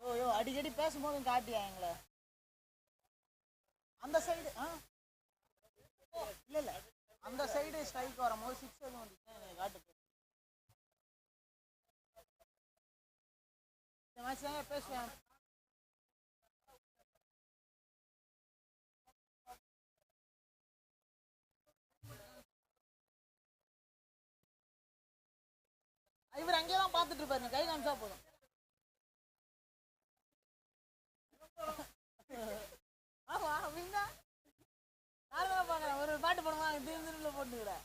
ஓ அடிக்கடி பேசும்போது காட்டியா எங்களை அந்த சைடு இல்ல அந்த சைடு ஸ்ட்ரைக் வரும்போது 6 எதுவும் வந்துச்சு காட்டு இந்த மேட்ச் தாங்க பேசுவேன். இவர் அங்கேயே தான் பார்த்துட்டு இருப்பாரு, கை காமிச்சா போதும். ஆமா அப்படின்னா நார்மலா பாக்குறேன், ஒரு பாட்டு போடுமா திரும்ப போட்டுக்கிறேன்.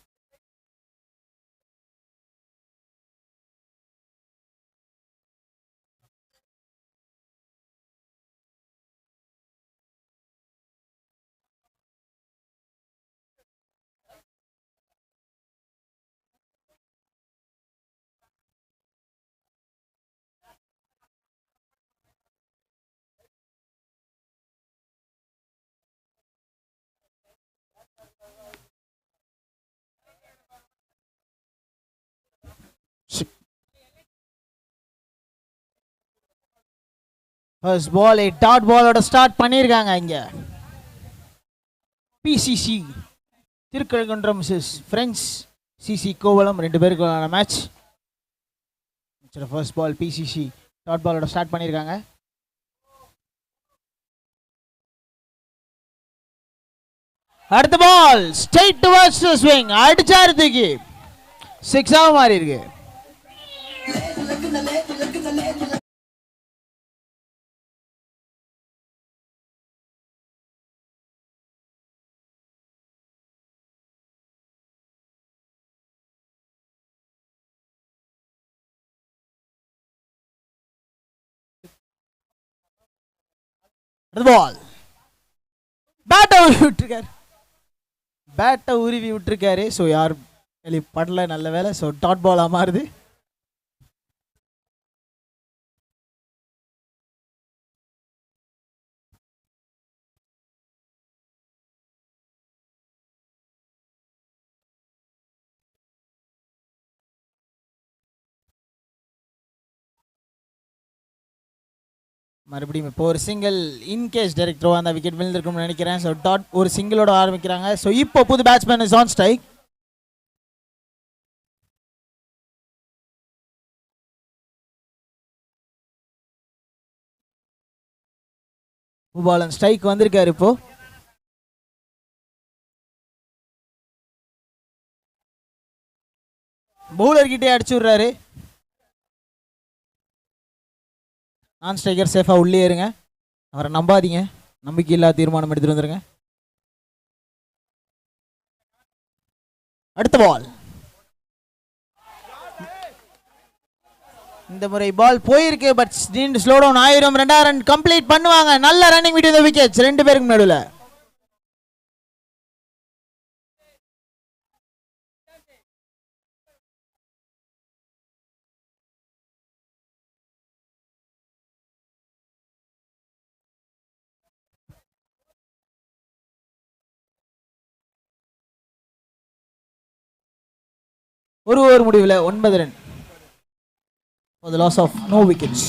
ஃபர்ஸ்ட் பால் டாட் பாலோட ஸ்டார்ட் பண்ணியிருக்காங்க இங்க. PCC Thirukazhukundram Friends CC Kovalam 2 பேருக்கான match. First ball PCC dot பாலோட ஸ்டார்ட் பண்ணியிருக்காங்க. அடுத்த பால் ஸ்ட்ரைட் டுவர்ட்ஸ் ஸ்விங், அடிச்சாரத்துக்கு 6 மாறி இருக்கு. பால் பேட்டை உருவி விட்டுருக்காரு. ஸோ யார் படல, நல்ல வேலை. ஸோ டாட் பாலா மாறுது. மறுபடியும் இப்போ ஒரு சிங்கிள் இன்கேஸ் டைரக்ட் த்ரோ அந்த விக்கெட் விழுந்திருக்கும்னு நினைக்கிறேன். ஸோ டாட் ஒரு சிங்கிளோட ஆரம்பிக்கிறாங்க. ஸோ இப்போ புது batsman is on strike. Bhupalan strike வந்திருக்காரு. இப்போ பவுலர் கிட்டே அடிச்சு விடுறாரு. நான் ஸ்ட்ரைக்கர் சேஃபா உள்ளே இருங்க, அவரை நம்பாதீங்க, நம்பிக்கை இல்லாத தீர்மானம் எடுத்துட்டு வந்துருங்க. அடுத்த பால், இந்த முறை பால் போயிருக்கு, பட் ஸ்லோ டவுன் ஆயிரும். 2வது ரன் கம்ப்ளீட் பண்ணுவாங்க. நல்ல ரன்னிங் வித் விக்கெட்ஸ் 2 பேருக்கு நடுவில். ஒரு ஓவர் முடிவில் 9 run. For the loss of no wickets.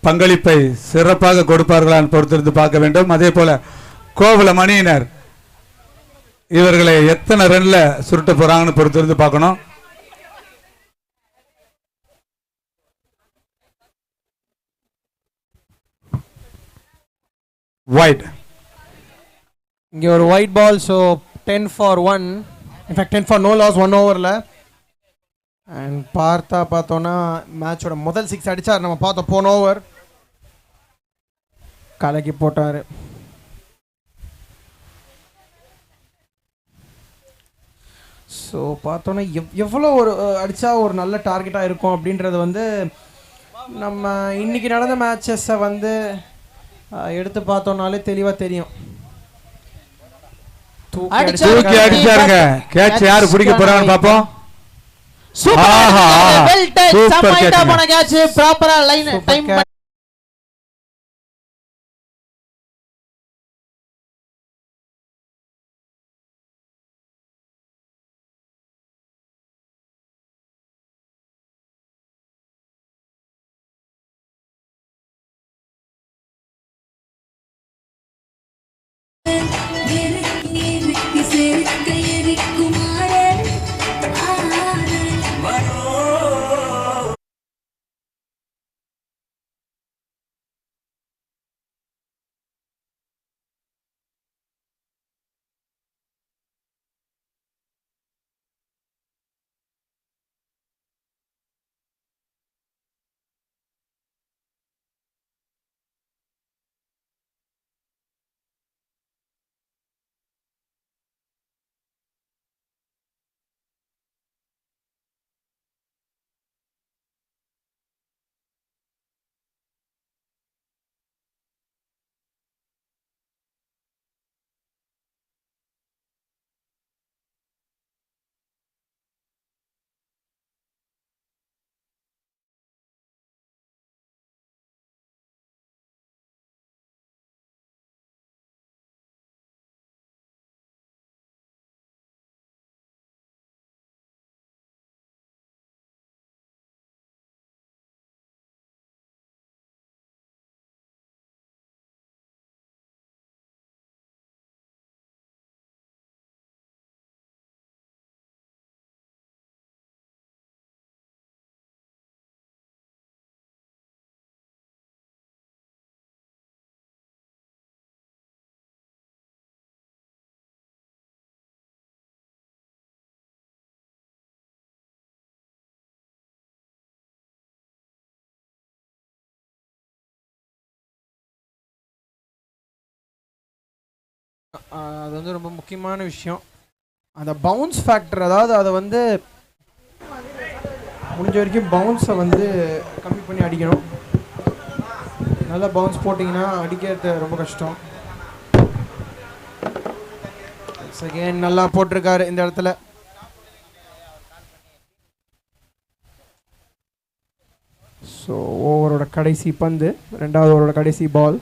பங்களிப்பை சிறப்பாக கொடுப்பார்களான்னு பொறுத்திருந்து பார்க்க வேண்டும். அதே போல கோவல மணியினர் இவர்களை எத்தனை ரன்ல சுருட்ட போறாங்கன்னு பொறுத்திருந்து பார்க்கணும். வைட், இங்கே ஒரு white ball. So 10 for 1, in fact 10 for no loss 1 ஓவரில். அண்ட் பார்த்தோன்னா மேட்சோட முதல் 6 அடித்தார். நம்ம பார்த்தோம் போன ஓவர் கலக்கி போட்டார். ஸோ பார்த்தோன்னா எவ்வளோ ஒரு அடித்தா ஒரு நல்ல டார்கெட்டாக இருக்கும் அப்படின்றது வந்து நம்ம இன்றைக்கி நடந்த மேட்சஸை வந்து எடுத்து பார்த்தோம்னாலே தெளிவாக தெரியும். தூக்கி அடிச்சாருங்க. கேட்ச் யாரு பிடிக்க போறாங்கன்னு பாப்போம். சூப்பர் கேட்ச், ப்ராப்பரா லைன் டைம். அது வந்து ரொம்ப முக்கியமான விஷயம். அந்த பவுன்ஸ் ஃபேக்டர், அதாவது அதை வந்து முடிஞ்ச வரைக்கும் பவுன்ஸை வந்து கம்மி பண்ணி அடிக்கணும். நல்லா பவுன்ஸ் போட்டிங்கன்னா அடிக்கிறது ரொம்ப கஷ்டம். செகண்ட் நல்லா போட்டிருக்காரு இந்த இடத்துல. ஸோ ஓவரோட கடைசி பந்து, ரெண்டாவது ஓவரோட கடைசி பால்.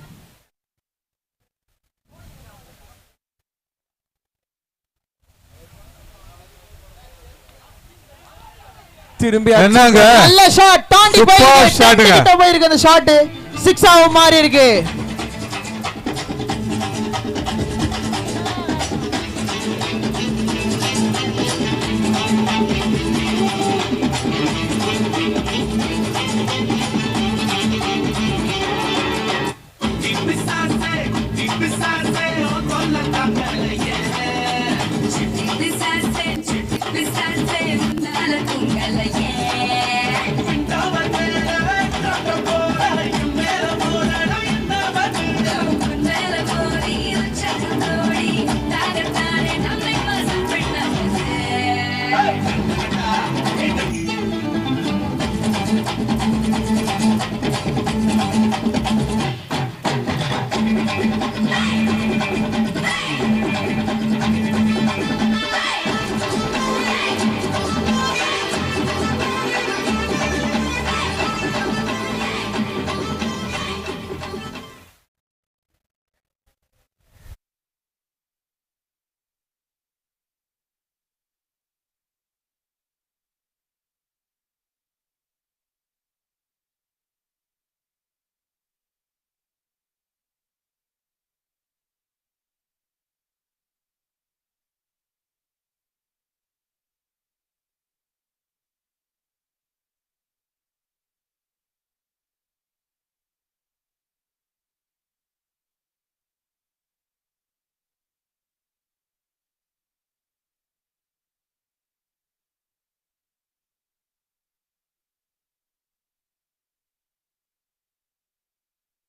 திரும்பி நல்ல ஷாட், தாண்டி போயிருக்கு அந்த ஷாட். 6 ஆக மாறி இருக்கு.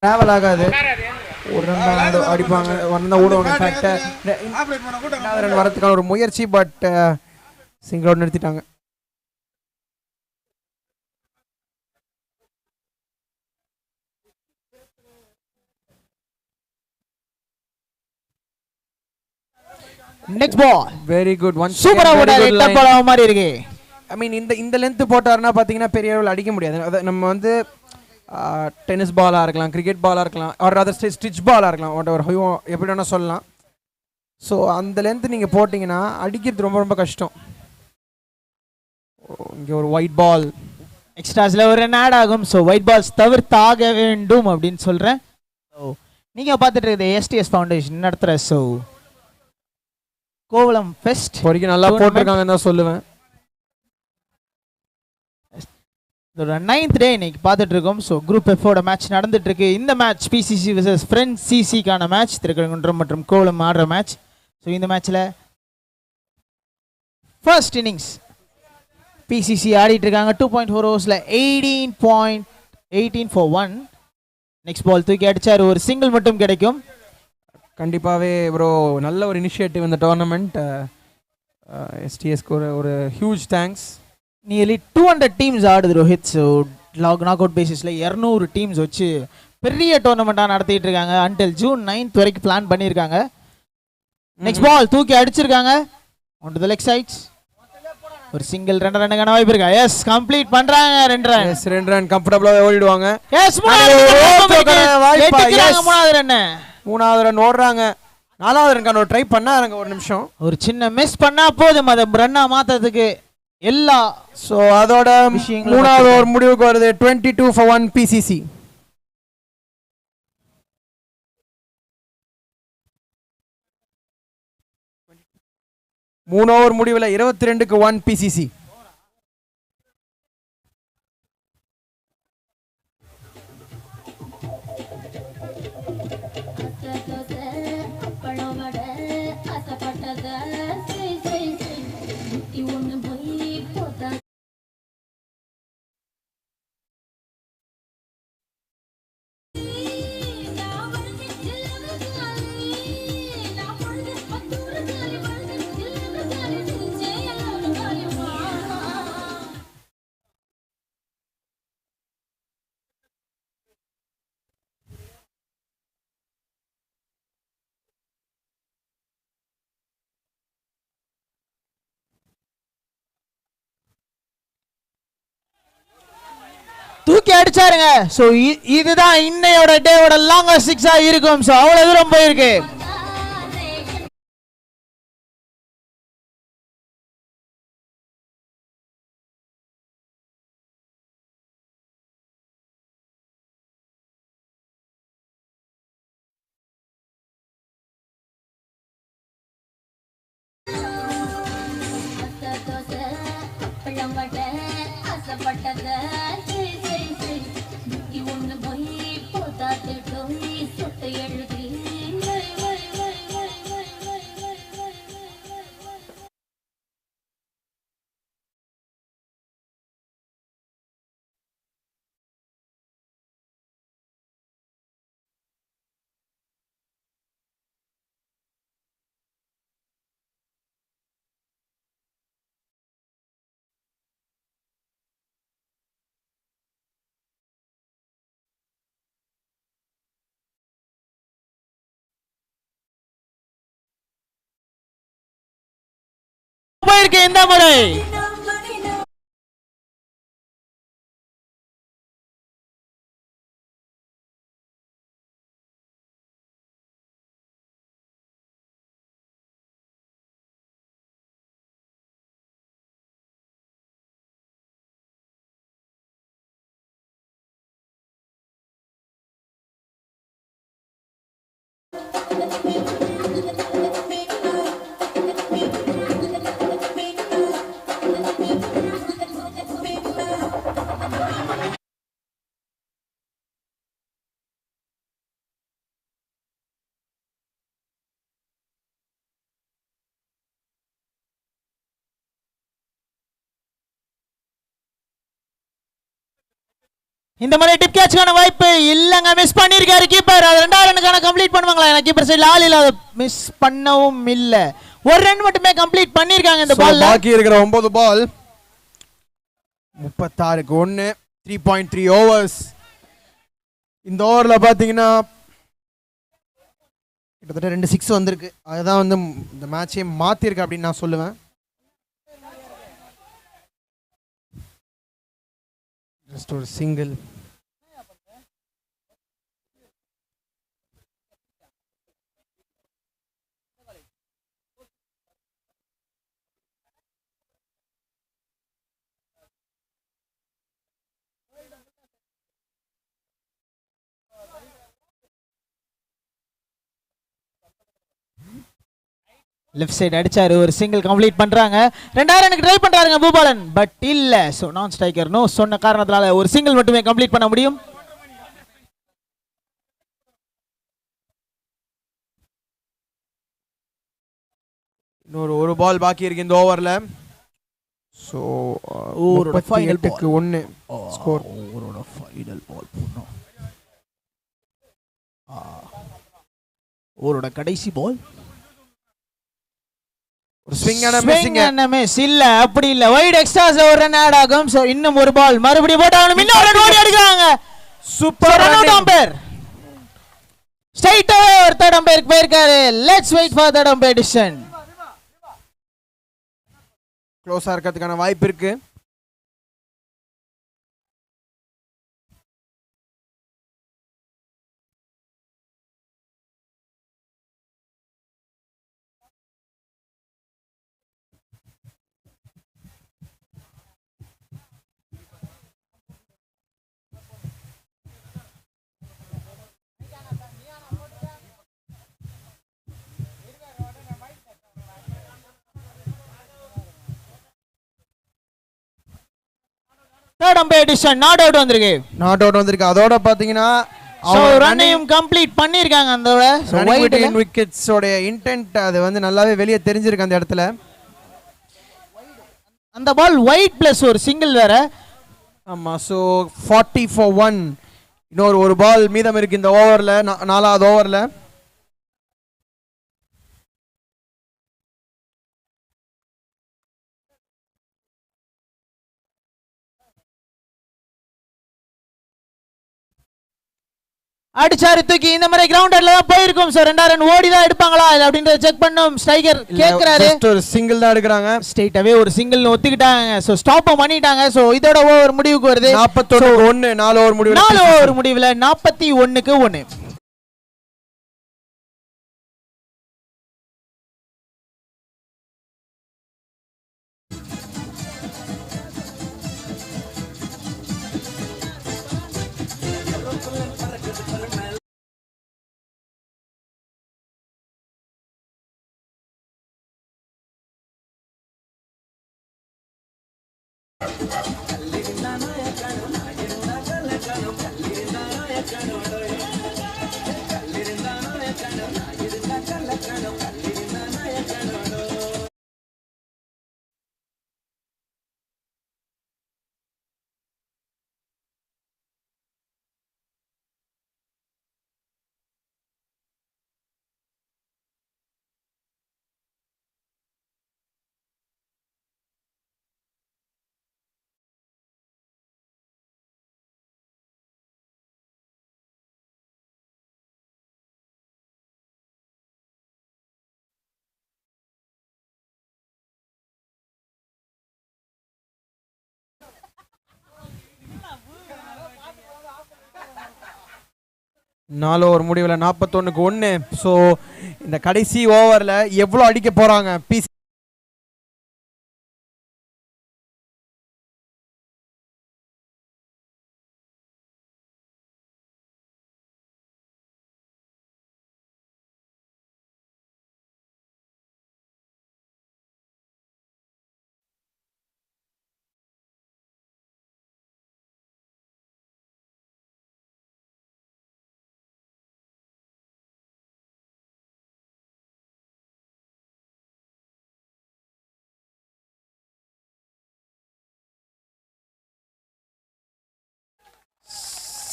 ட்ராவல் ஆகாது. ஒரு ரன் அடிப்பாங்க, ரன் ஓடுவாங்க. இன்ஃபேக்ட் ரன் வரதுக்கான ஒரு முயற்சி, பட் சிங்கிள் அவுட் நிறுத்திட்டாங்க. Next ball very good. One சூப்பரா ஓடாரு. ஹிட் பால் மாதிரி இருக்கு. ஐ மீன் இந்த லென்த் போட்டாருன்னா பார்த்தீங்கன்னா பெரிய அளவில் அடிக்க முடியாது. அதை நம்ம வந்து டென்னிஸ் பாலாக இருக்கலாம், கிரிக்கெட் பாலாக இருக்கலாம், ஒரு அதர் ஸ்டிச் பாலாக இருக்கலாம், ஒரு எப்படி வேணால் சொல்லலாம். ஸோ அந்த லென்த் நீங்கள் போட்டிங்கன்னா அடிக்கிறது ரொம்ப ரொம்ப கஷ்டம். இங்கே ஒரு ஒயிட் பால் எக்ஸ்ட்ராஸில் ஒரு ரன் ஆட் ஆகும். ஸோ ஒயிட் பால்ஸ் தவிர்த்தாக வேண்டும் அப்படின்னு சொல்கிறேன். ஸோ நீங்கள் பார்த்துட்டு இருக்குது எஸ்டிஎஸ் ஃபவுண்டேஷன் நடத்துகிற ஸோ கோவளம் ஃபெஸ்ட் வரைக்கும் நல்லா போட்டிருக்காங்கன்னு தான் சொல்லுவேன். இதோட 9th டே இன்னைக்கு பார்த்துட்டு இருக்கோம். ஸோ குரூப் எஃபோட மேட்ச் நடந்துட்டு இருக்கு. இந்த மேட்ச் பிசிசி vs ஃப்ரெண்ட்ஸ் சிசிக்கான மேட்ச், திருக்கழுங்குன்றம் மற்றும் கோவளம் ஆடுற மேட்ச். ஸோ இந்த மேட்ச்சில் ஃபர்ஸ்ட் இன்னிங்ஸ் பிசிசி ஆடிட்டு இருக்காங்க. 2.4 ஓவர்ஸில் 18 for 1. நெக்ஸ்ட் பால் தூக்கி அடிச்சார், ஒரு சிங்கிள் மட்டும் கிடைக்கும். கண்டிப்பாகவே ப்ரோ நல்ல ஒரு இனிஷியேட்டிவ் இந்த டோர்னமெண்ட். எஸ்டிஎஸ்க்கு ஒரு ஹியூஜ் தேங்க்ஸ். நியர்லி 200 டீம்ஸ் ஆடுது ரோஹித். ஸோ நாக் அவுட் பேசிஸில் 200 டீம்ஸ் வச்சு பெரிய டோர்னமெண்ட்டாக நடத்திட்டு இருக்காங்க. அன்டில் ஜூன் 9th வரைக்கும் பிளான் பண்ணியிருக்காங்க. நெக்ஸ்ட் பால் தூக்கி அடிச்சிருக்காங்க. On to the leg sides. ஒரு சிங்கிள் 2 ரன்னுக்கான வாய்ப்பு இருக்கா? எஸ், கம்ப்ளீட் பண்றாங்க. 2 ரன். எஸ், 2 ரன் கம்ஃபர்ட்டபிளாக ஓடிடுவாங்க. எஸ், மூணாவது ரன் ஓடுறாங்க. 4வது ரன்கான ஒரு ட்ரை பண்ணாங்க. ஒரு நிமிஷம், ஒரு சின்ன மிஸ் பண்ணா போதும் அதை ரன்னா மாத்துறதுக்கு எல்லா. ஸோ அதோட 3வது ஓவர் முடிவுக்கு வருது. 22 for 1 பிசிசி. மூணு ஓவர் முடிவில் 22க்கு 1 பிசிசி. தூக்கி அடிச்சாருங்க. ஸோ இதுதான் இன்னையோட டேவோட லாங்கஸ்ட் சிக்ஸா இருக்கும். ஸோ அவ்வளவு தூரம் போயிருக்கு. போயிருக்கு இந்த முறை. இந்த மாதிரி டிப் கேட்ச்க்கான வாய்ப்பு இல்லங்க, மிஸ் பண்ணிருக்காரு கீப்பர். அது 2வது ரன்னுக்கான கம்ப்ளீட் பண்ணுவாங்களா? எனக்கு கீப்பர் சைடுல ஆள் இல்ல, அதை மிஸ் பண்ணவும் இல்ல. ஒரு ரன் மட்டுமே கம்ப்ளீட் பண்ணிருக்காங்க இந்த பால்ல. பாக்கி இருக்கிற 9 பால் 36க்கு 1, 3.3 ஓவர்ஸ். இந்த ஓவர்ல பாத்தீங்கன்னா கிட்டத்தட்ட 2 6 வந்திருக்கு. அதுதான் வந்து இந்த மேட்சே மாத்திருக்கு அப்படின்னு நான் சொல்லுவேன். ஜஸ்ட் ஒரு சிங்கிள். லெஃப்ட் சைடு அடிச்சாரு, ஒரு சிங்கிள் கம்ப்ளீட் பண்றாங்க. 2வது ரனுக்கு ட்ரை பண்றாருங்க பூபாலன், பட் இல்ல. சோ நான் ஸ்ட்ரைக்கர் நோ சொன்ன காரணத்தினால ஒரு சிங்கிள் மட்டுமே கம்ப்ளீட் பண்ண முடியும். இன்னொரு ஒரு பால் பாக்கி இருக்கு இந்த ஓவர்ல. சோ ஓவரோட ஃபைனல் 38க்கு 1 ஸ்கோர். ஓவரோட ஃபைனல் பால் போடணும். ஓவரோட கடைசி பால். ஸ்விங் அண்ட் மிஸ் இல்ல, அப்படி இல்ல. வைட் எக்ஸ்ட்ராஸ் ஒரு ரன் ஆட் ஆகும். சோ இன்னும் ஒரு பால் மறுபடியும் போட்டாலும் இன்னொரு ரன் ஓடி அடிக்குறாங்க. Super run umpire straight away ஒரு தேர்ட் அம்பையருக்கு போயிருக்காரு. Let's wait for third umpire decision. க்ளோஸா இருக்கிறதுக்கான வாய்ப்பு இருக்கு. Third umpire decision not out வந்திருக்கு. அதோட பாத்தீங்கன்னா ரன்னையும் கம்ப்ளீட் பண்ணிருக்காங்க. அந்த வைட் விக்கெட்ஸ் உடைய இன்டென்ட் அது வந்து நல்லாவே வெளியே தெரிஞ்சிருக்கு அந்த இடத்துல. அந்த பால் வைட் பிளஸ் ஒரு சிங்கிள் வேற. ஆமா. So 40 for 1. இன்னொரு ஒரு பால் மீதம் இருக்கு இந்த ஓவர்ல, 4வது ஓவர்ல. அடிச்சாரு தூக்கி. இந்த மாதிரி கிரவுண்டர்ல தான் போயிருக்கும். சோ 2வது ரன் ஓடி தான் எடுப்பாங்களா இல்ல அப்படின்றத செக் பண்ணும். ஸ்ட்ரைக்கர் கேக்குறாரு. ஜஸ்ட் ஒரு சிங்கிள் தான் எடுக்கறாங்க. ஸ்ட்ரைட் அவே ஒரு சிங்கிள் ஒத்துக்கிட்டாங்க. சோ ஸ்டாப் பண்ணிட்டாங்க. சோ இதோட ஓவர் முடிவுக்கு வருது. 41க்கு 1. 4 ஓவர் முடிவுல 4 ஓவர் முடிவுல 41க்கு 1. நாலு ஓவர் முடிவில் 41க்கு 1. ஸோ இந்த கடைசி ஓவரில் எவ்வளோ அடிக்க போகிறாங்க பி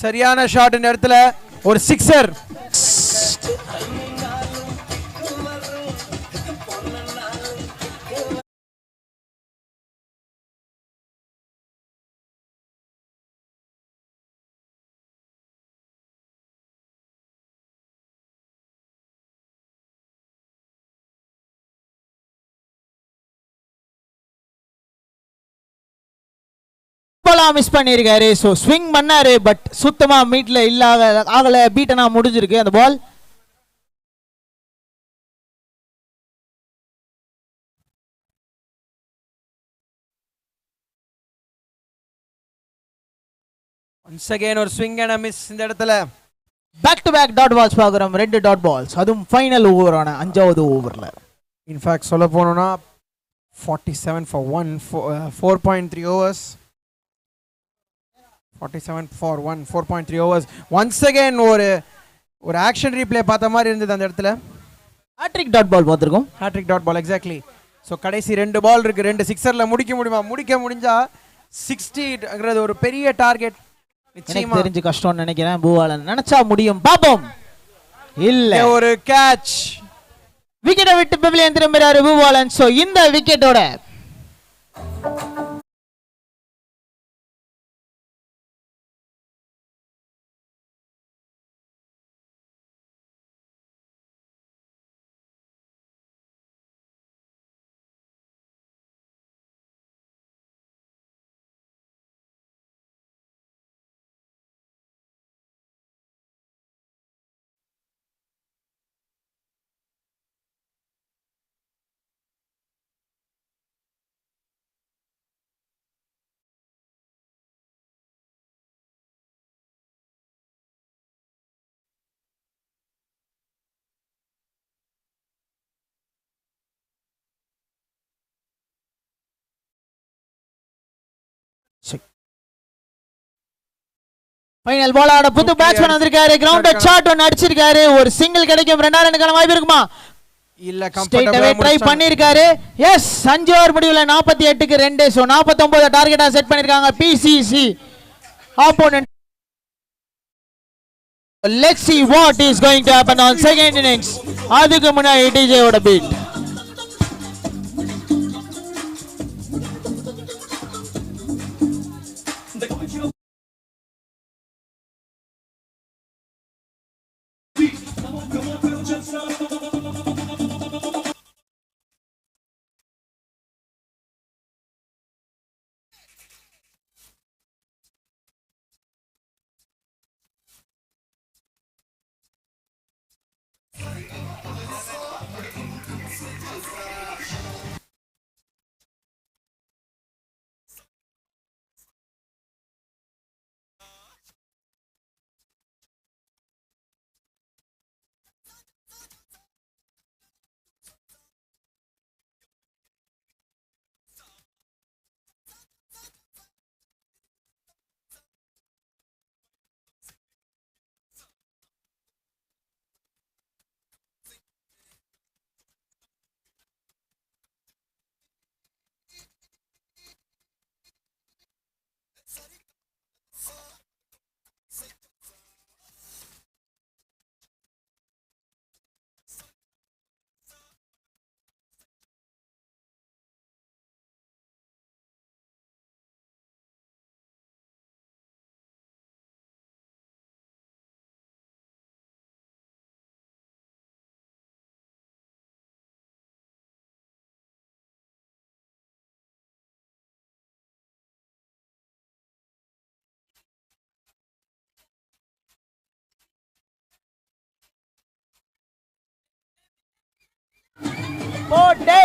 சரியான ஷாட் இந்த இடத்துல ஒரு சிக்ஸர். மிஸ் பண்ணிருக்காரு. சோ ஸ்விங் பண்ணாரு பட் சுத்தமா மீட்ல இல்ல ஆகல. பீட்டனா முடிஞ்சிருக்கு அந்த பால். ஒன்ஸ் அகைன் ஒரு ஸ்விங் அண்ட் மிஸ் இந்த இடத்துல. Back to back dot balls பாக்குறோம். 2 டாட் பால்ஸ், அதுவும் ஃபைனல் ஓவரான 5வது ஓவர்ல. இன்ஃபேக்ட் சொல்ல போனோம்னா 47 for 1 4.3 overs. 47 for 1 4.3 overs. Once again ஒரு ஆக்ஷன் ரீப்ளே பார்த்த மாதிரி இருந்தது அந்த இடத்துல. ஹேட்ரிக் டாட் பால் பார்த்திருக்கோம். Hattrick dot ball exactly. So கடைசி 2 பால் இருக்கு. 2 சிக்ஸர்ல முடிக்க முடிஞ்சா 60ங்கிறது ஒரு பெரிய டார்கெட். நிச்சயமா தெரிஞ்சு கஷ்டம்னு நினைக்கிறேன். பூவாலன் நினைச்சா முடியும். பாப்போம். இல்ல ஒரு கேட்ச். விக்கெட்டை விட்டு பெவிலியன் திரும்புறாரு பூவாலன். சோ இந்த விக்கெட்டோட ஃபைனல் பால் ஆட புது பேட்ஸ்மேன் வந்திருக்காரு. கிரவுண்ட் ஷாட் ஒன்னு அடிச்சிருக்காரு. ஒரு சிங்கிள் கிடைக்கும். 2 ரன்னுக்கான வாய்ப்பு இருக்குமா? இல்ல, கம்ஃபர்ட்டபிளா ட்ரை பண்ணிருக்காரு. எஸ், 5 ஓவர் முடிவுல 48க்கு 2. சோ 49 டார்கெட்டா செட் பண்ணிருக்காங்க BCC opponent. Let's see what is going to happen on second innings. அதுக்கு முன்னாடி டிஜே ஓட பீட். போடே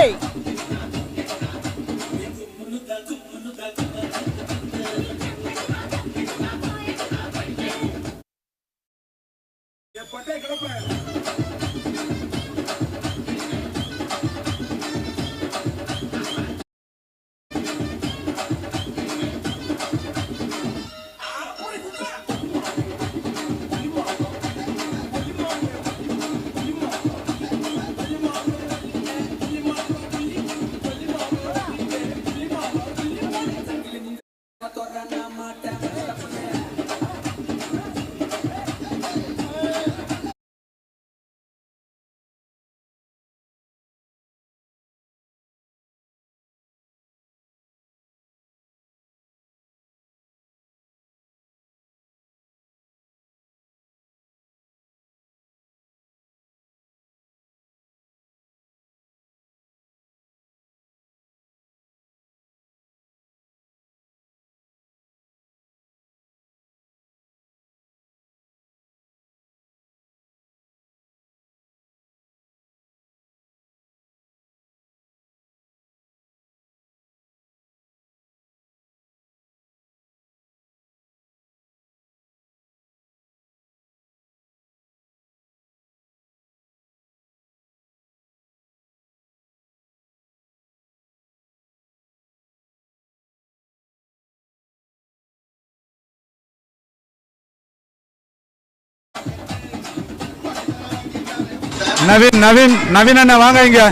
நவீன் நவீன் நவீன் அண்ணா வாங்க இங்க.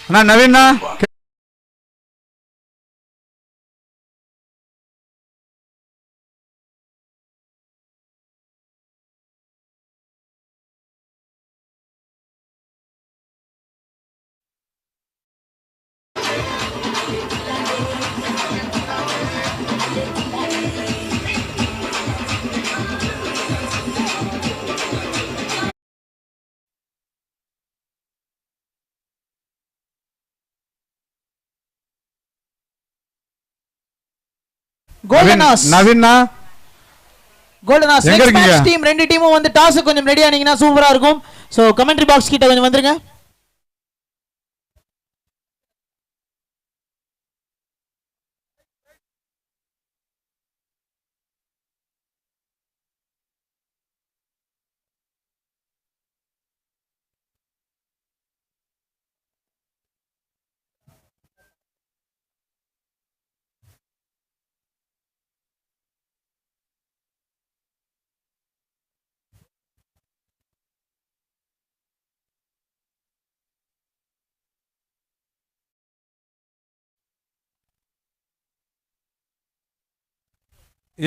அண்ணா நவீனா கோல்டனாஸ் நவீனா கோல்டனாஸ் எங்க நெக்ஸ்ட் இருக்கீங்க? மேட்ச் டீம் ரெண்டு டீமும் வந்து டாஸ் கொஞ்சம் ரெடி ஆனீங்கன்னா சூப்பரா இருக்கும். சோ கமெண்ட்ரி பாக்ஸ் கிட்ட கொஞ்சம் வந்துருங்க.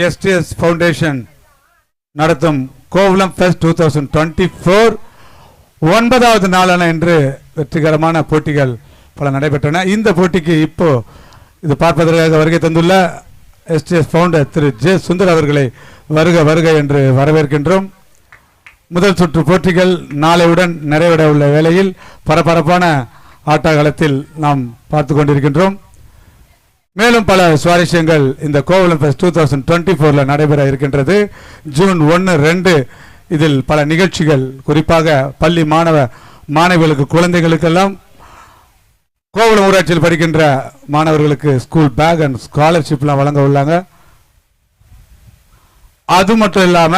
எஸ்டிஎஸ் ஃபவுண்டேஷன் நடத்தும் கோவளம் ஃபெஸ்ட் 2024 9வது நாளான இன்று வெற்றிகரமான போட்டிகள் பல நடைபெற்றன. இந்த போட்டிக்கு இப்போ இது பார்ப்பதற்காக வருகை தந்துள்ள எஸ்டிஎஸ் ஃபவுண்டர் திரு ஜே சுந்தர் அவர்களை வருக வருக என்று வரவேற்கின்றோம். முதல் சுற்று போட்டிகள் நாளையுடன் நிறைவட உள்ள வேளையில் பரபரப்பான ஆட்டகாலத்தில் நாம் பார்த்து கொண்டிருக்கின்றோம். மேலும் பல சுவாரஸ்யங்கள் இந்த கோவளம் ஃபெஸ்ட் 2024 நடைபெற இருக்கின்றது. ஜூன் 1, 2 இதில் பல நிகழ்ச்சிகள், குறிப்பாக பள்ளி மாணவிகளுக்கு குழந்தைகளுக்கெல்லாம் கோவளம் ஊராட்சியில் படிக்கின்ற மாணவர்களுக்கு ஸ்கூல் பேக் அண்ட் ஸ்காலர்ஷிப்லாம் வழங்க உள்ளாங்க. அது மட்டும் இல்லாம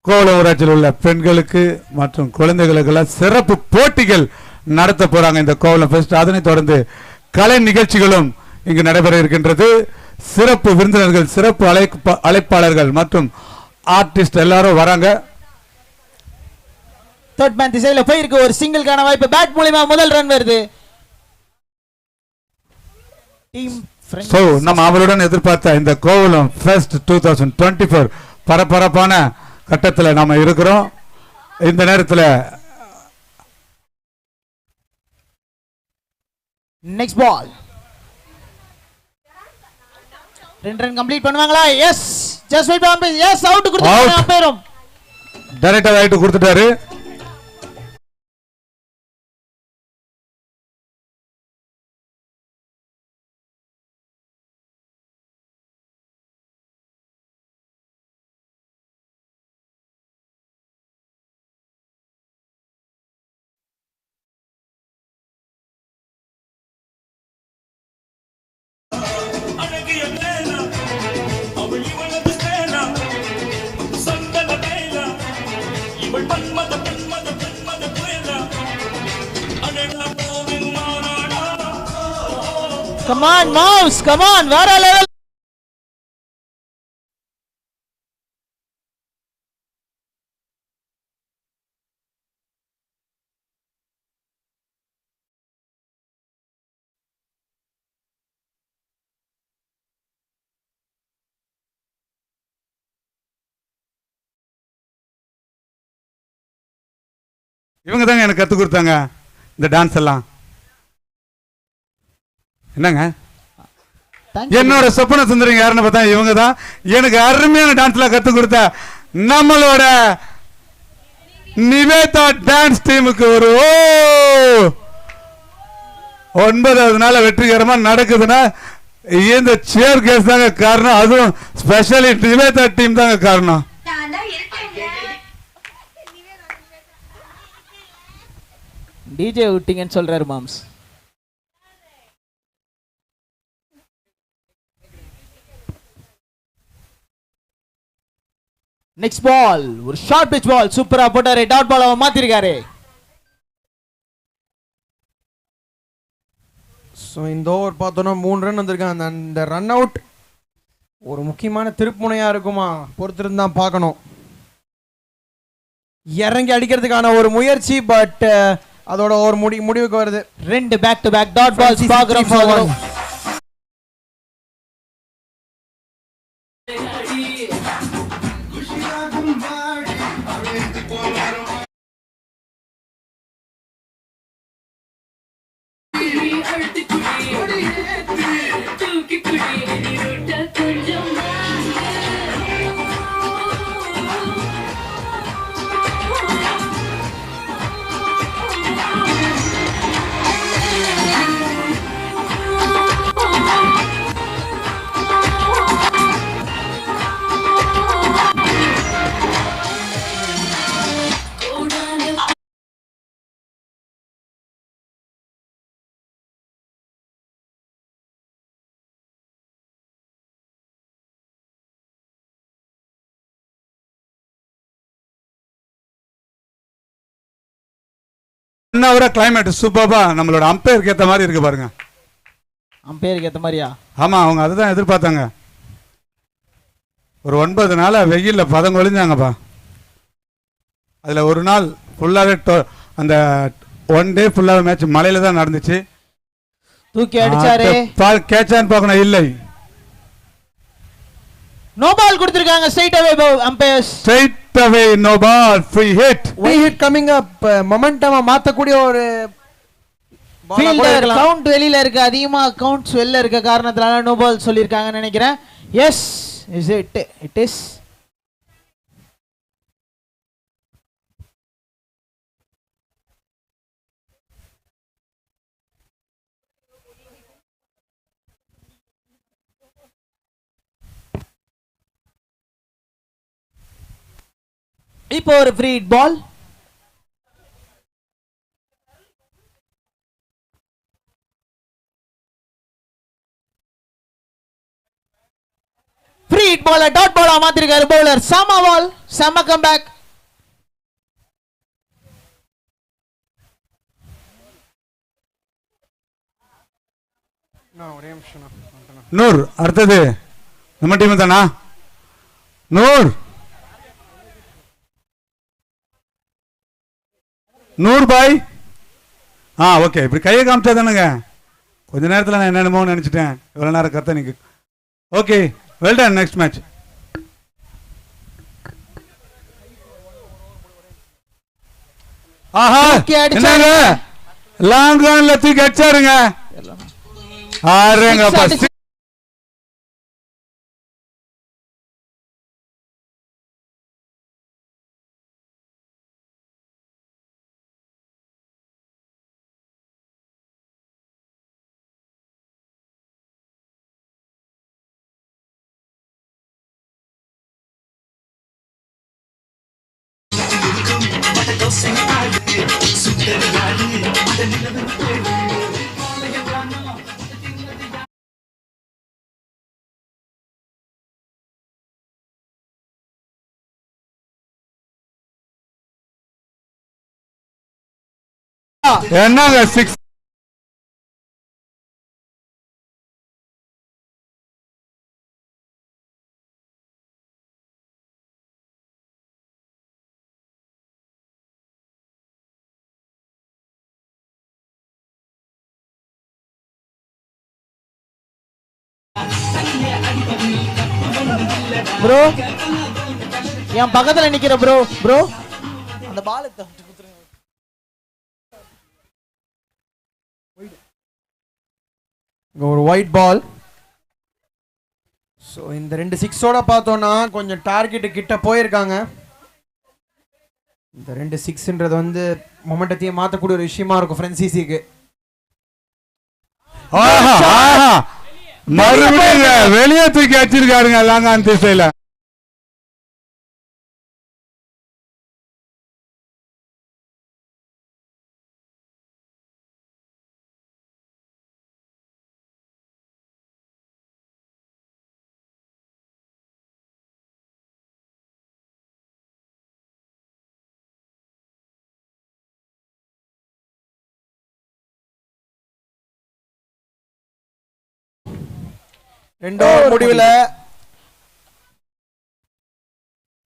கோவளம் ஊராட்சியில் உள்ள பெண்களுக்கு மற்றும் குழந்தைகளுக்கெல்லாம் சிறப்பு போட்டிகள் நடத்த போறாங்க இந்த கோவளம் ஃபெஸ்ட். அதனைத் தொடர்ந்து கலை நிகழ்ச்சிகளும் இங்கு நடைபெற இருக்கின்றது. சிறப்பு விருந்தினர்கள், சிறப்பு அழைப்பாளர்கள் மற்றும் ஆர்டிஸ்ட் எல்லாரும் வராங்க. தேர்ட் மேன் திசையில போயிருக்கு, ஒரு சிங்கிள்கான வாய்ப்பு, பேட் மூலமா முதல் ரன் வருது. டீம் சோ நம்ம அவளுடன் எதிர்பார்த்த இந்த கோவளம் ஃபெஸ்ட் 2024 பரபரப்பான கட்டத்தில் நாம இருக்கிறோம். இந்த நேரத்தில் நெக்ஸ்ட் பால் 2 ரன் கம்ப்ளீட் பண்ணுவாங்களா? Yes, just wait on pace. Yes, out கொடுத்தாங்க அம்பையரும். டைரக்டா ரைட் கொடுத்துட்டாரு. Come on, mouse, come on, வேற லெவல். இவங்க தாங்க எனக்கு கத்து கொடுத்தாங்க இந்த டான்ஸ் எல்லாம். என்னங்க என்னோட சொப்பன சுந்தரிங்க யாருன்னு பார்த்தா இவங்க தான் எனக்கு அருமையான டான்ஸ்லாம் கத்து கொடுத்த நம்மளோட நிவேதா டான்ஸ் டீமுக்கு ஒரு 9வது நாள் வெற்றிகரமா நடக்குதுன்னா இந்த சேர் கேஸ் தாங்க காரணம். அதுவும் ஸ்பெஷலி நிவேதா டீம் தாங்க காரணம். டிஜே விட்டிங்கன்னு சொல்றாரு மாம்ஸ். நெக்ஸ்ட் பால் ஒரு ஷார்ட் பிட்ச் பால், சூப்பரா போட்டாரு, டாட் பால் அவன் மாத்திருக்காரு. ஸோ இந்த ஓவர் பார்த்தோன்னா 3 ரன் வந்திருக்காங்க. அந்த ரன் அவுட் ஒரு முக்கியமான திருப்புமுனையா இருக்குமா, பொறுத்திருந்து தான் பார்க்கணும். இறங்கி அடிக்கிறதுக்கான ஒரு முயற்சி, பட் அதோட ஒரு முடிவுக்கு வருது. 2 back to back dot balls பார்க்குறோம். கிளைமேட் சூப்பர்பா, நம்மளோட அம்பையருக்கு ஏற்ற மாதிரி இருக்கு பாருங்க. அம்பையருக்கு ஏற்ற மாதிரியா? ஆமா, அவங்க அதுதான் எதிர்பார்த்தாங்க. ஒரு 9 நாள் வெயில்ல பதம் கொழிஞ்சாங்கப்பா. அதுல ஒரு நாள் ஃபுல்லாவே அந்த 1 டே ஃபுல்லாவே மேட்ச் மழையில தான் நடந்துச்சு. தூக்கி அடிச்சாரு. கேட்சான்னு பார்க்கணும், இல்லை. நோ பால் கொடுத்திருக்காங்க. Straight away umpires. Straight away no ball, free hit. Free hit coming up. மொமெண்டமா மாத்தக்கூடிய ஒரு ஃபீல்டர். கவுண்ட் வெளியில இருக்கு, அதிகமா கவுண்ட்ஸ் வெளியில இருக்க காரணத்தால நோ பால் சொல்லிருக்காங்கன்னு நினைக்கிறேன். Yes, is it? It is. இப்போ ஒரு free hit ball. Free hit ball dot பாலா மாத்திருக்காரு பவுலர். சம பால், சம கம்பேக். நூர் அடுத்தது நம்ம டீம் தானா? நூர், நூறு பாய். ஓகே, இப்படி கையை காமிச்சா தானுங்க. கொஞ்ச நேரத்தில் நான் என்னென்னமோ நினச்சிட்டேன். இவ்வளோ நேரம் கத்த நீங்க. Okay, well done. Next match. ஆஹா, என்னங்க லாங் ரன்ல தூக்கி அடிச்சாருங்க. ஆறுங்கப்பா. என்னங்க 6? ப்ரோ, என் பக்கத்துல நிக்கிற ப்ரோ. ப்ரோ, அந்த பால் ஒரு ஒயிட் பால். ஸோ இந்த 2 6ஓட பார்த்தோன்னா கொஞ்சம் டார்கெட்டு கிட்ட போயிருக்காங்க. இந்த 2 6ன்றது வந்து மொமெண்டத்தையே மாற்றக்கூடிய ஒரு விஷயமா இருக்கும் ஃப்ரென்சிசிக்கு. மறுபடியும் வெளியே தூக்கி அடிச்சிருக்காருங்க லாங்கான் திசையில. ரெண்டோ முடிவில்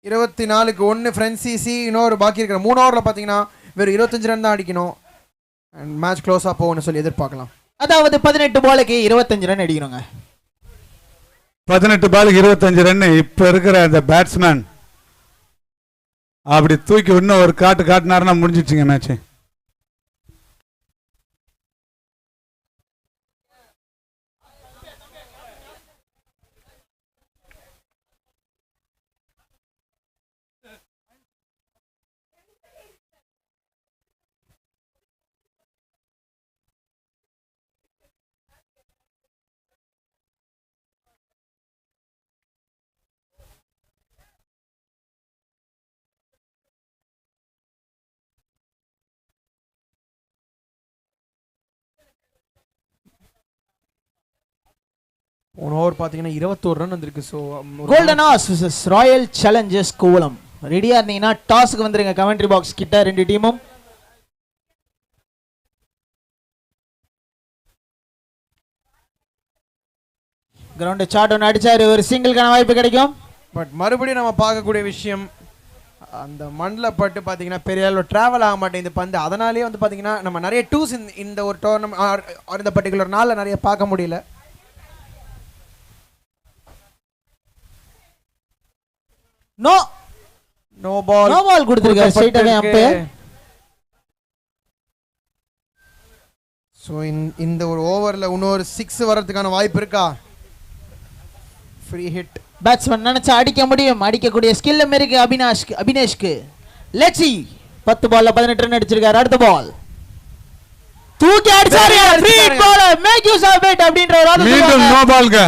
24க்கு 1 ஃப்ரென்சிசி. இன்னொரு பாக்கி இருக்கிற 3 ஓவரில் பார்த்தீங்கன்னா வெறும் 25 ரன் தான் அடிக்கணும். அண்ட் மேட்ச் க்ளோஸாக போகணும்னு சொல்லி எதிர்பார்க்கலாம். அதாவது 18 பாலுக்கு 25 ரன் அடிக்கணுங்க. 18 பாலுக்கு 25 ரன். இப்ப இருக்கிற அந்த பேட்ஸ்மேன் அப்படி தூக்கி இன்னும் ஒரு காட்டுனாருன்னா முடிஞ்சிச்சுங்க மேட்ச். போன ஓவர் பார்த்தீங்கன்னா 21 ரன் வந்திருக்கு. So golden as vs Royal Challengers Kovalam. ரெடியா இருந்தீங்கன்னா டாஸ்க்கு வந்துருங்க. கமெண்ட்ரி பாக்ஸ் கிட்ட ரெண்டு டீமும். கிரவுண்ட் சாட் ஒன்று அடிச்சாரு. ஒரு சிங்கிள்கான வாய்ப்பு கிடைக்கும். பட் மறுபடியும் நம்ம பார்க்கக்கூடிய விஷயம், அந்த மண்ணில் பட்டு பார்த்தீங்கன்னா பெரிய அளவு ட்ராவல் ஆக மாட்டேங்குது பந்து. அதனாலேயே வந்து பார்த்தீங்கன்னா நம்ம நிறைய டூஸ் இந்த ஒரு டோர்னமெண்ட் இந்த பர்டிகுலர் நாளில் நிறைய பார்க்க முடியல. நோ பால் கொடுத்திருக்காரு ஸ்ட்ரைட்டாவே அம்பையர். ஸோ இந்த ஒரு ஓவரில் இன்னொரு 6 வர்றதுக்கான வாய்ப்பு இருக்கா? Free hit. பேட்ஸ்மேன் நினைச்சா அடிக்க முடியும். அடிக்கக்கூடிய ஸ்கில்லும் இருக்கு அபினேஷ்க்கு. Let's see. 10 பால்ல 18 ரன் அடிச்சிருக்காரு. அடுத்த பால் தூக்கி அடிச்சாரு. Free ball make use of it அப்படின்ற ஒரு ஆள் மீண்டும் நோ பால்ங்க.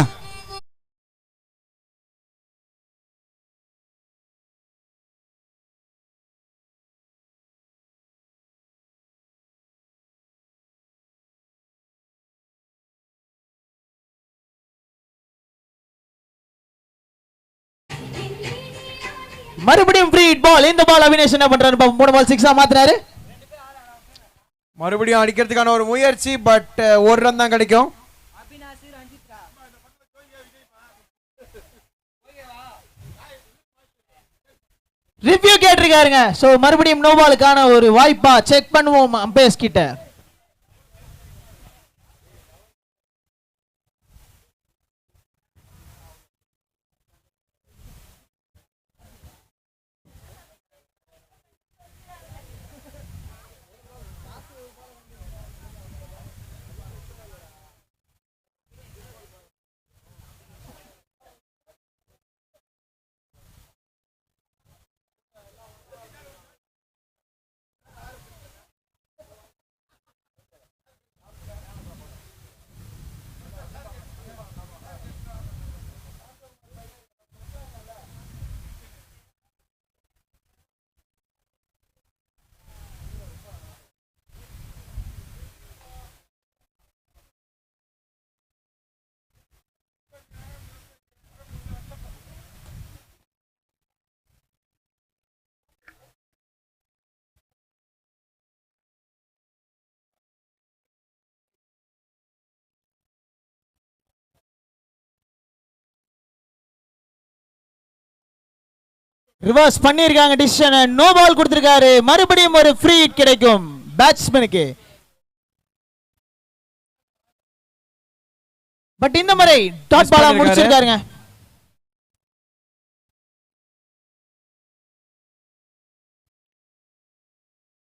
மறுபடியும் ஃப்ரீ பால். இந்த பால் அவினேஷ் என்ன பண்றாரு? 3 பால் 6 மாத்துறாரு. மறுபடியும் அடிக்கிறதுக்கான ஒரு முயற்சி. பட் ஒரு ரன் தான் கிடைக்கும். ரிவ்யூ கேட்டிருக்காருங்க. சோ மறுபடியும் நோ பாலுக்கான ஒரு வாய்ப்பா செக் பண்ணுவோம் அம்பையர்ஸ் கிட்ட. ரிவர்ஸ் பண்ணிருக்காங்க டிசிஷன். நோ பால் கொடுத்திருக்காரு. மறுபடியும் ஒரு ஃப்ரீ ஹிட் கிடைக்கும் பேட்ஸ்மேனுக்கு. பட் இந்த முறை டாட் பாலா முடிச்சிருக்காருங்க.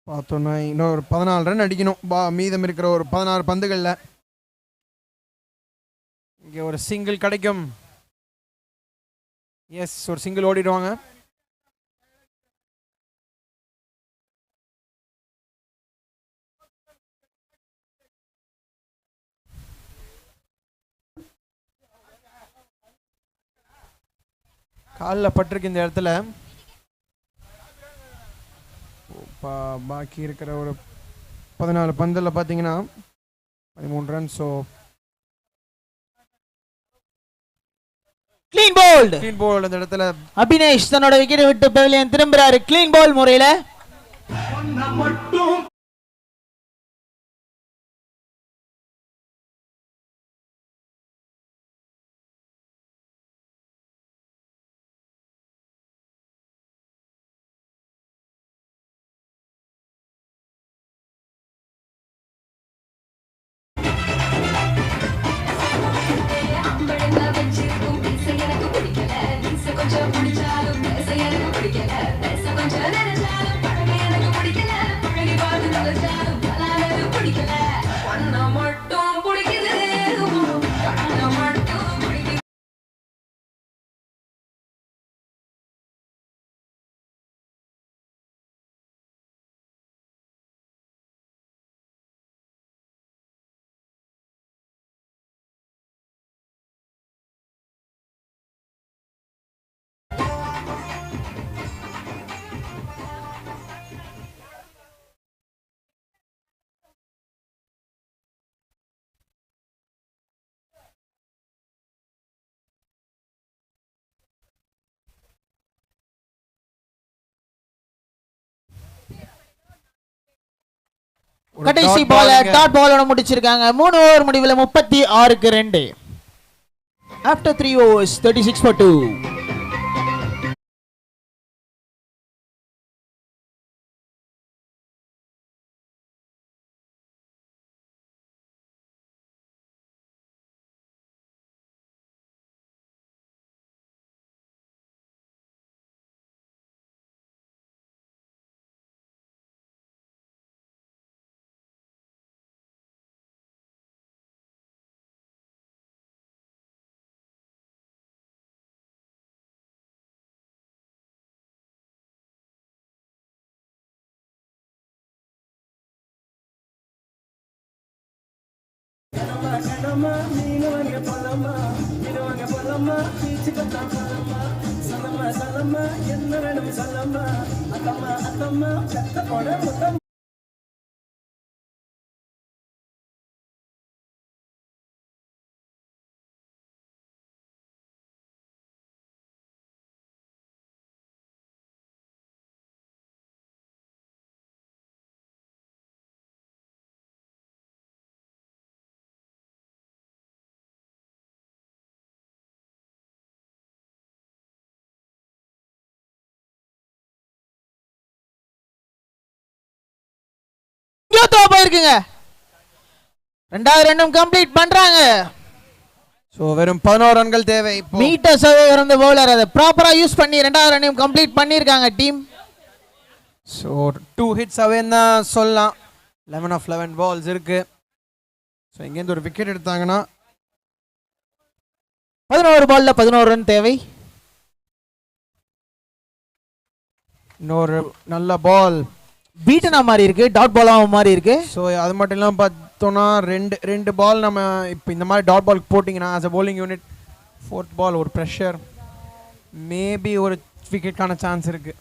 பார்த்தோன்னா இன்னொரு 14 ரன் அடிக்கணும் மீதம் இருக்கிற ஒரு 16 பந்துகள்ல. இங்கே ஒரு சிங்கிள் கிடைக்கும். எஸ், ஒரு சிங்கிள் ஓடிடுவாங்க. காலில் பட்டிருக்கு இந்த இடத்துல. பாக்கி இருக்கிற ஒரு 14 பந்தில் பார்த்தீங்கன்னா 13 run. So clean bolt. Clean bolt அந்த இடத்துல. அபினேஷ் தன்னோட விக்கெட்டை விட்டு பெவிலியன் திரும்புறாரு கிளீன் பால் முறையில. கடைசி பால் டாட் பாலோட முடிச்சிருக்காங்க 3 ஓவர் முடிவுல 36க்கு 2 after 3 overs 36 for 2. போயிருக்குங்க ரெண்டாவது ரன்னும் கம்ப்ளீட் பண்றாங்க. சோ வெறும் 11 ரன்கள் தேவை. மீட்டர்ஸ் அவே இருந்த பவுலர் அதை ப்ராப்பரா யூஸ் பண்ணி ரெண்டாவது ரன்னையும் கம்ப்ளீட் பண்ணிருக்காங்க டீம். சோ 2 ஹிட்ஸ் அவே தான் சொல்லலாம். 11 of 11 பால்ஸ் இருக்கு. சோ இங்க இருந்து ஒரு விக்கெட் எடுத்தாங்கன்னா 11 பால்ல 11 ரன் தேவை. இன்னொரு நல்ல பால் பீட்டனா மாதிரி இருக்கு, டாட் பாலாவும் மாதிரி இருக்கு. ஸோ அது மட்டும் இல்லாமல் பார்த்தோன்னா ரெண்டு பால் நம்ம இப்போ இந்த மாதிரி டாட் பால் போட்டிங்கன்னா as a bowling unit 4th ball ஒரு ப்ரெஷர் மேபி ஒரு விக்கெட்கான சான்ஸ் இருக்கு.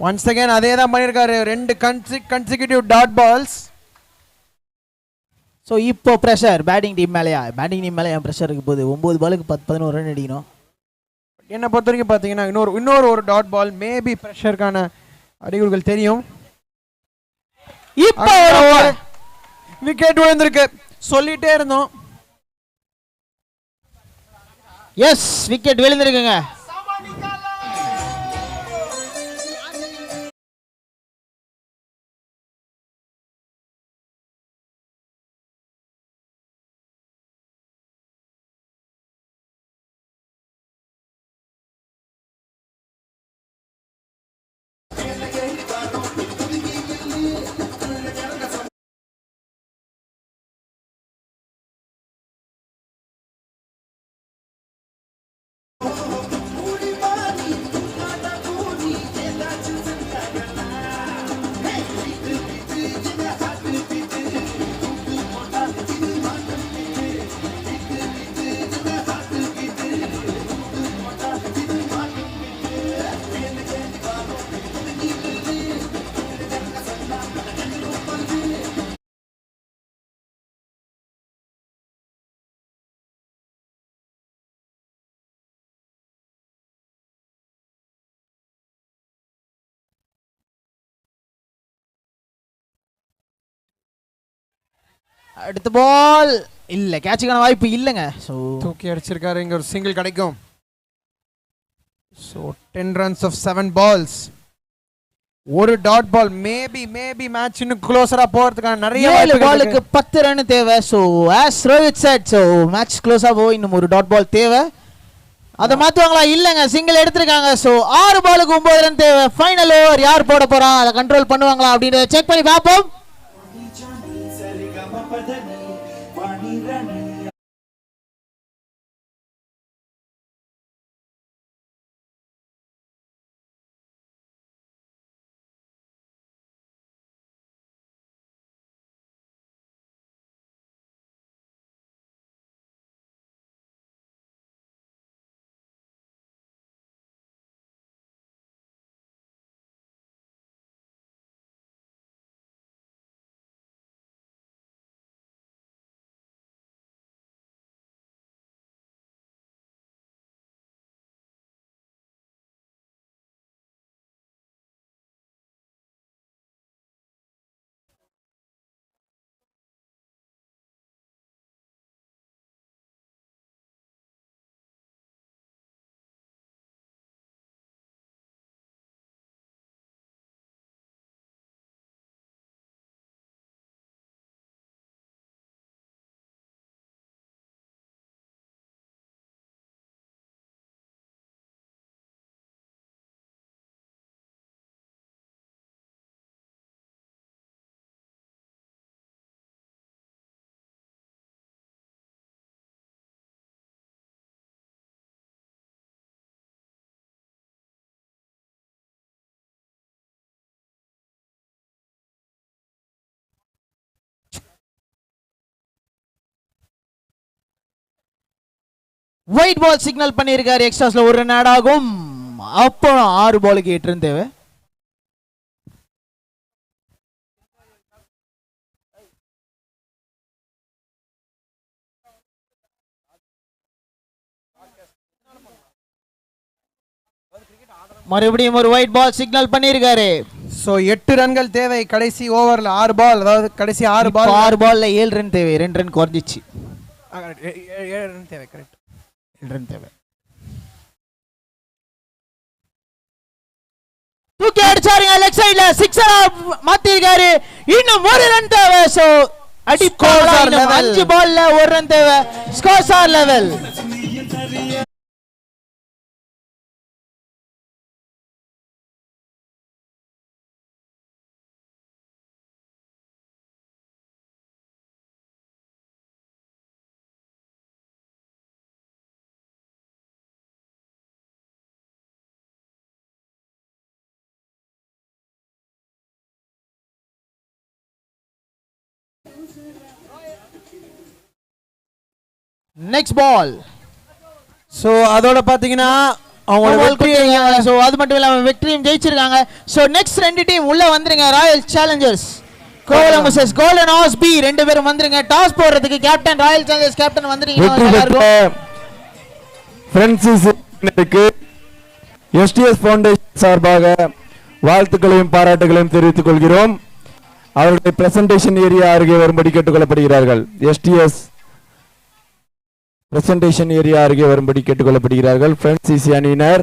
ஒன்ஸ் அகேன் அதே தான் பண்ணியிருக்காரு, 2 கன்சிக்யூட்டிவ் டாட் பால்ஸ். ஸோ இப்போ ப்ரெஷர் பேட்டிங் டீம் மேலேயா? பேட்டிங் டீம் மேலே என் ப்ரெஷர் இருக்கு போது 9 பாலுக்கு 11 ரன் அடிக்கணும். என்னை பொறுத்த வரைக்கும் பார்த்தீங்கன்னா இன்னொரு ஒரு டாட் பால் மேபி ப்ரெஷருக்கான அறிகுறிகள் தெரியும். இப்போ விக்கெட் விழுந்திருக்கு, சொல்லிட்டே இருந்தோம். எஸ் விக்கெட் விழுந்திருக்குங்க. அடுத்த பால் இல்ல, கேட்சுக்கான வாய்ப்பு இல்லைங்க. ஸோ தூக்கி அடிச்சிருக்காரு, இங்க ஒரு சிங்கிள் கிடைக்கும். So 10 runs of 7 balls. ஒரு டாட் பால் மேபி மேட்ச் இன்னும் க்ளோஸரா போறதுக்கான நிறைய 7 பாலுக்கு 10 ரன் தேவை. So as Rohit set, so match க்ளோஸா போய் இன்னும் ஒரு டாட் பால் தேவை. அதை மாத்துவாங்களா? இல்லங்க, சிங்கிள் எடுத்திருக்காங்க. சோ 6 பாலுக்கு 9 ரன் தேவை. ஃபைனல் ஓவர் யார் போட போறா, அதை கண்ட்ரோல் பண்ணுவாங்களா அப்படின்றத செக் பண்ணி பார்ப்போம். ஒயிட் பால் சிக்னல் பண்ணியிருக்காரு. எக்ஸ்ட்ராஸ்ல ஒரு ரன் ஆட் ஆகும். அப்போ 6 பாலுக்கு 8 ரன் தேவை. மறுபடியும் ஒரு ஒயிட் பால் சிக்னல் பண்ணியிருக்காரு. ஸோ 8 ரன்கள் தேவை கடைசி ஓவரில். 6 பால், அதாவது கடைசி 6 பால். 6 பால்ல 7 ரன் தேவை. 2 ரன் குறைஞ்சிச்சு. 7 ரன் தேவை. கரெக்ட், 7 ரன் தேவை. தூக்கி அடிச்சாருங்க லெக் சைடுல. சிக்ஸர் மாத்திருக்காரு. இன்னும் 1 ரன் தேவை. சோ அடிப்பாங்களா? 5 பால்ல 1 ரன் தேவை. Score are level. Next ball. So அதோட பார்த்தீங்கன்னா அவங்க சோ அது மட்டும் இல்லாம வெற்றியும் ஜெயிச்சிருக்காங்க. சோ நெக்ஸ்ட் 2 டீம் உள்ள வந்துருங்க. Royal challengers Kovalam vs golden horse B 2 பேரும் வந்துருங்க. டாஸ் போடுறதுக்கு கேப்டன் ராயல் சேலஞ்சர்ஸ் கேப்டன் வந்துருங்க. ஃப்ரெண்ட்ஸுக்கு எஸ்டிஎஸ் ஃபவுண்டேஷன் சார்பாக வாழ்த்துக்களையும் பாராட்டுகளையும் தெரிவித்துக் கொள்கிறோம். அவருடைய பிரசன்டேஷன் ஏரியா அருகே வரும்படி கேட்டுக்கொள்ளப்படுகிறார்கள். எஸ்டிஎஸ் பிரசன்டேஷன் ஏரியா அருகே வரும்படி கேட்டுக்கொள்ளப்படுகிறார்கள். ஃப்ரெண்ட்ஸ் அணியினர்